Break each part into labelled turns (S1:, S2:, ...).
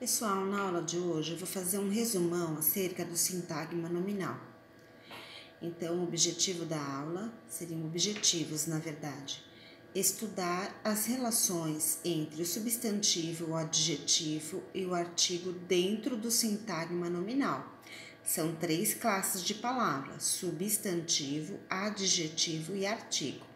S1: Pessoal, na aula de hoje eu vou fazer um resumão acerca do sintagma nominal. Então, o objetivo da aula seriam objetivos, na verdade, estudar as relações entre o substantivo, o adjetivo e o artigo dentro do sintagma nominal. São 3 classes de palavras: substantivo, adjetivo e artigo.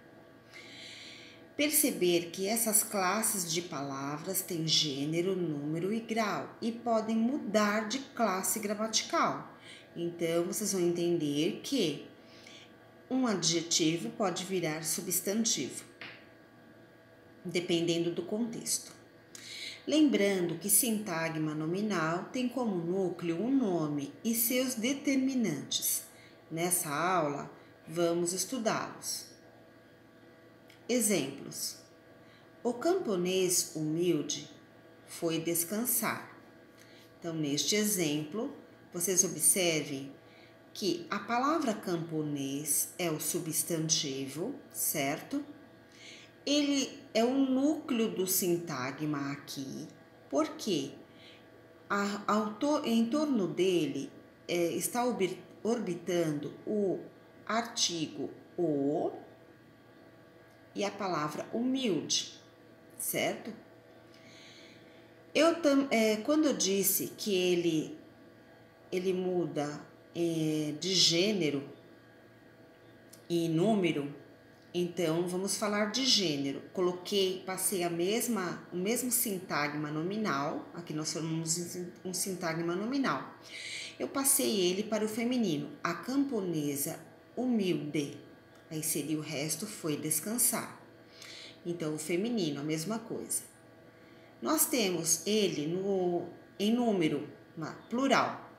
S1: Perceber que essas classes de palavras têm gênero, número e grau e podem mudar de classe gramatical. Então, vocês vão entender que um adjetivo pode virar substantivo, dependendo do contexto. Lembrando que sintagma nominal tem como núcleo um nome e seus determinantes. Nessa aula, vamos estudá-los. Exemplos: o camponês humilde foi descansar. Então, neste exemplo, vocês observem que a palavra camponês é o substantivo, certo? Ele é o núcleo do sintagma aqui, porque em torno dele está orbitando o artigo o e a palavra humilde, certo? Quando eu disse que ele muda de gênero e número, então vamos falar de gênero. Passei o mesmo sintagma nominal, aqui nós formamos um sintagma nominal. Eu passei ele para o feminino, a camponesa humilde. Aí seria o resto foi descansar. Então, o feminino, a mesma coisa. Nós temos ele em número, plural.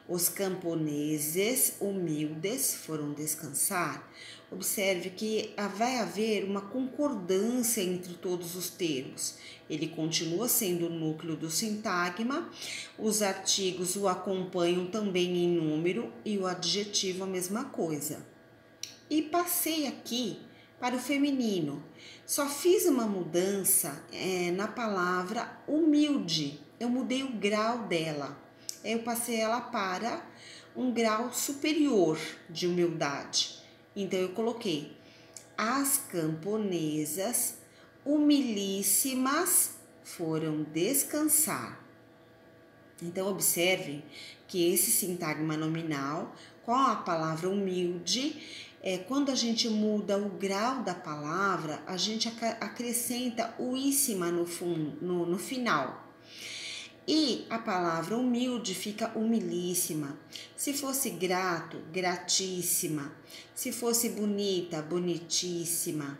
S1: Os camponeses humildes foram descansar. Observe que vai haver uma concordância entre todos os termos. Ele continua sendo o núcleo do sintagma, os artigos o acompanham também em número e o adjetivo a mesma coisa. E passei aqui para o feminino. Só fiz uma mudança na palavra humilde. Eu mudei o grau dela. Eu passei ela para um grau superior de humildade. Então, eu coloquei: as camponesas humilíssimas foram descansar. Então, observem que esse sintagma nominal, com a palavra humilde, quando a gente muda o grau da palavra, a gente acrescenta o íssima no final. E a palavra humilde fica humilíssima. Se fosse grato, gratíssima. Se fosse bonita, bonitíssima.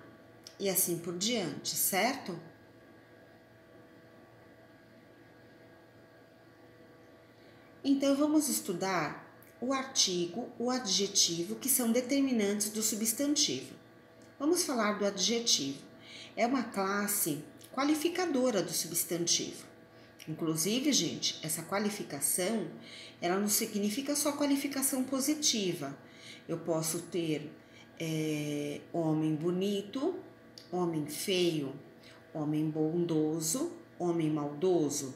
S1: E assim por diante, certo? Então, vamos estudar o artigo, o adjetivo, que são determinantes do substantivo. Vamos falar do adjetivo. É uma classe qualificadora do substantivo. Inclusive, gente, essa qualificação, ela não significa só qualificação positiva. Eu posso ter homem bonito, homem feio, homem bondoso, homem maldoso.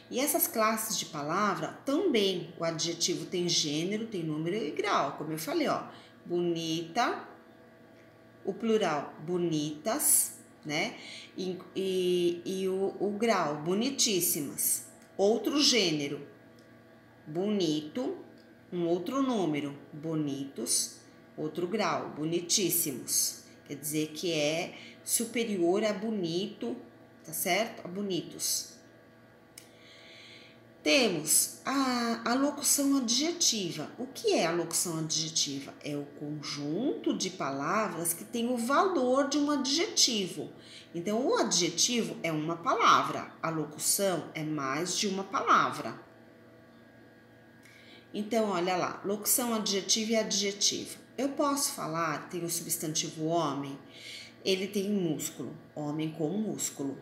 S1: E essas classes de palavra também, o adjetivo tem gênero, tem número e grau, como eu falei, ó, bonita, o plural, bonitas, né? E o grau, bonitíssimas. Outro gênero, bonito, um outro número, bonitos, outro grau, bonitíssimos. Quer dizer que é superior a bonito, tá certo? A bonitos. Temos a locução adjetiva. O que é a locução adjetiva? É o conjunto de palavras que tem o valor de um adjetivo. Então, o adjetivo é uma palavra, a locução é mais de uma palavra. Então, olha lá, locução adjetiva e adjetivo. Eu posso falar, tem o substantivo homem, ele tem músculo, homem com músculo.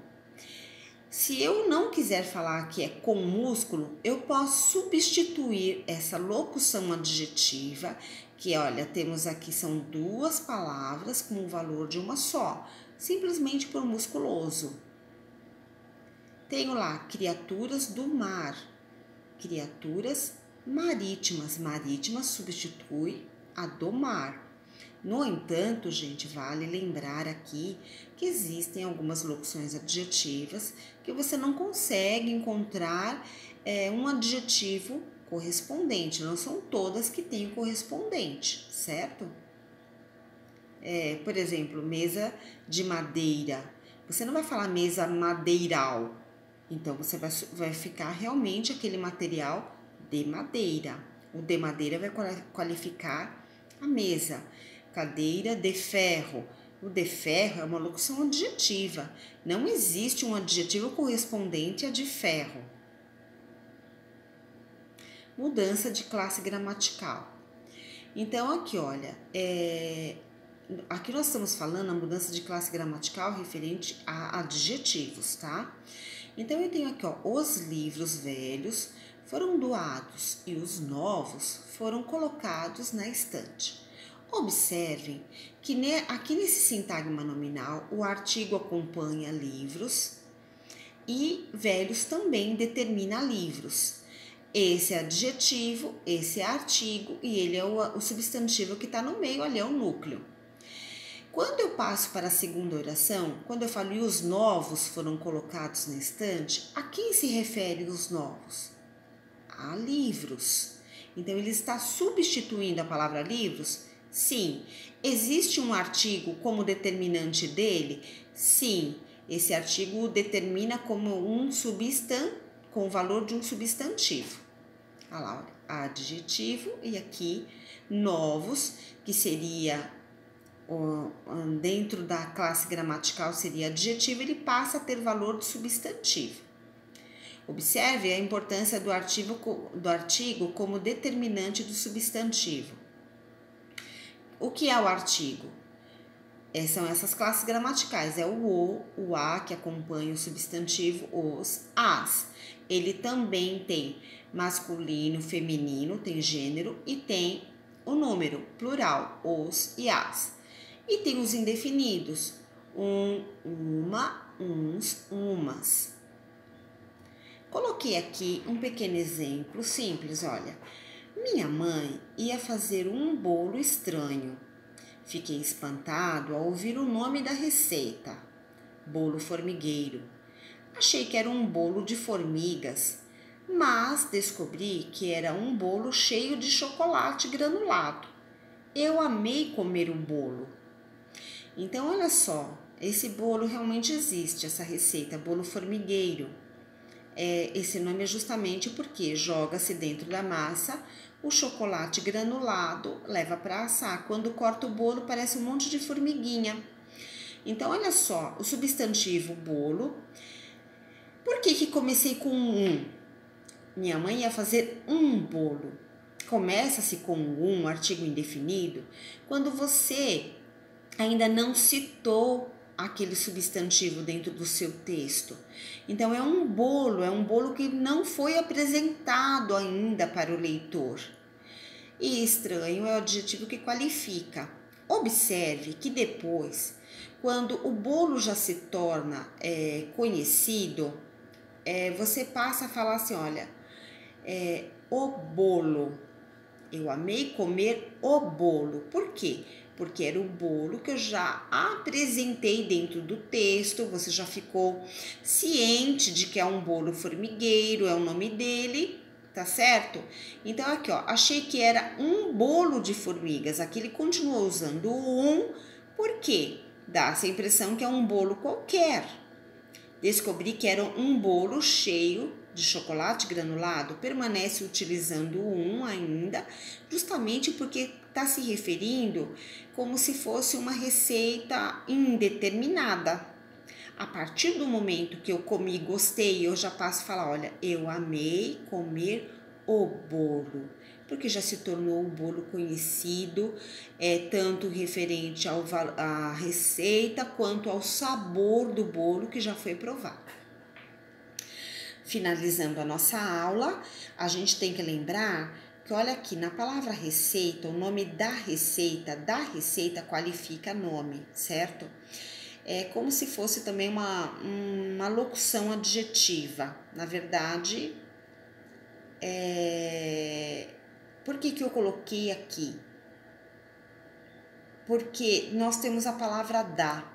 S1: Se eu não quiser falar que é com músculo, eu posso substituir essa locução adjetiva, que olha, temos aqui, são 2 palavras com o valor de uma só, simplesmente por musculoso. Tenho lá criaturas do mar, criaturas marítimas. Marítimas substitui a do mar. No entanto, gente, vale lembrar aqui que existem algumas locuções adjetivas que você não consegue encontrar um adjetivo correspondente. Não são todas que têm correspondente, certo? Por exemplo, mesa de madeira. Você não vai falar mesa madeiral. Então, você vai ficar realmente aquele material de madeira. O de madeira vai qualificar a mesa. Cadeira de ferro. O de ferro é uma locução adjetiva. Não existe um adjetivo correspondente a de ferro. Mudança de classe gramatical. Então, aqui, olha, aqui nós estamos falando a mudança de classe gramatical referente a adjetivos, tá? Então, eu tenho aqui, ó, os livros velhos foram doados e os novos foram colocados na estante. Observem que aqui nesse sintagma nominal, o artigo acompanha livros e velhos também determina livros. Esse é adjetivo, esse é artigo e ele é o substantivo que está no meio, ali é o núcleo. Quando eu passo para a segunda oração, quando eu falo e os novos foram colocados na estante, a quem se refere os novos? A livros. Então, ele está substituindo a palavra livros? Sim. Existe um artigo como determinante dele? Sim. Esse artigo o determina como com o valor de um substantivo. Olha lá, olha, adjetivo e aqui novos, que seria dentro da classe gramatical seria adjetivo, ele passa a ter valor de substantivo. Observe a importância do artigo como determinante do substantivo. O que é o artigo? São essas classes gramaticais, é o a que acompanha o substantivo, os, as. Ele também tem masculino, feminino, tem gênero e tem o número, plural, os e as. E tem os indefinidos, uma, uns, umas. Coloquei aqui um pequeno exemplo simples, olha. Minha mãe ia fazer um bolo estranho. Fiquei espantado ao ouvir o nome da receita, bolo formigueiro. Achei que era um bolo de formigas, mas descobri que era um bolo cheio de chocolate granulado. Eu amei comer o bolo. Então, olha só, esse bolo realmente existe, essa receita, bolo formigueiro. Esse nome é justamente porque joga-se dentro da massa o chocolate granulado, leva para assar. Quando corta o bolo, parece um monte de formiguinha. Então, olha só, o substantivo bolo. Por que comecei com um? Minha mãe ia fazer um bolo. Começa-se com um artigo indefinido, quando você ainda não citou aquele substantivo dentro do seu texto. Então, é um bolo que não foi apresentado ainda para o leitor. E estranho é o adjetivo que qualifica. Observe que depois, quando o bolo já se torna conhecido, você passa a falar assim, olha, o bolo. Eu amei comer o bolo. Por quê? Porque era o bolo que eu já apresentei dentro do texto, você já ficou ciente de que é um bolo formigueiro, é o nome dele, tá certo? Então, aqui, ó, achei que era um bolo de formigas. Aqui ele continuou usando o por quê? Dá essa impressão que é um bolo qualquer. Descobri que era um bolo cheio de chocolate granulado, permanece utilizando o ainda, justamente porque está se referindo como se fosse uma receita indeterminada. A partir do momento que eu comi, gostei, eu já passo a falar, olha, eu amei comer o bolo, porque já se tornou um bolo conhecido, tanto referente à receita quanto ao sabor do bolo que já foi provado. Finalizando a nossa aula, a gente tem que lembrar que, olha aqui, na palavra receita, o nome da receita qualifica nome, certo? é como se fosse também uma locução adjetiva. Na verdade, por que eu coloquei aqui? Porque nós temos a palavra dá.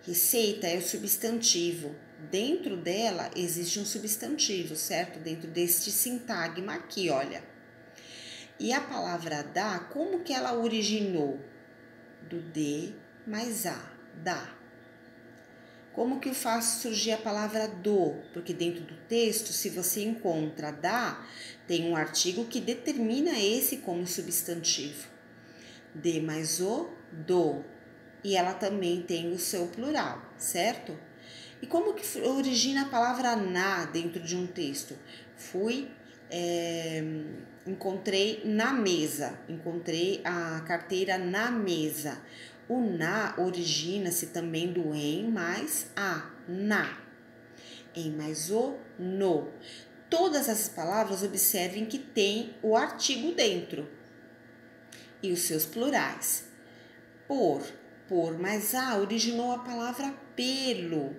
S1: Receita é o substantivo. Dentro dela existe um substantivo, certo? Dentro deste sintagma aqui, olha. E a palavra dá, como que ela originou? Do D mais A, dá. Como que eu faço surgir a palavra do? Porque dentro do texto, se você encontra dá, tem um artigo que determina esse como substantivo. D mais o, do. E ela também tem o seu plural, certo? E como que origina a palavra na dentro de um texto? Encontrei na mesa, encontrei a carteira na mesa. O na origina-se também do em mais a, na. Em mais o, no. Todas essas palavras, observem que tem o artigo dentro e os seus plurais. Por mais a originou a palavra pelo.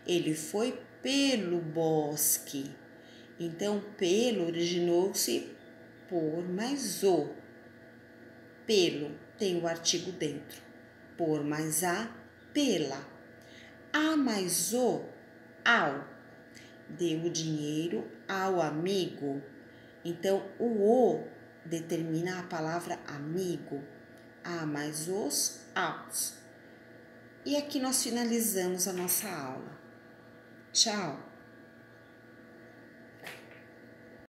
S1: Ele foi pelo bosque. Então, pelo originou-se por mais o. Pelo tem o artigo dentro. Por mais a, pela. A mais o, ao. Deu o dinheiro ao amigo. Então, o determina a palavra amigo. A mais os, aos. E aqui nós finalizamos a nossa aula. Tchau!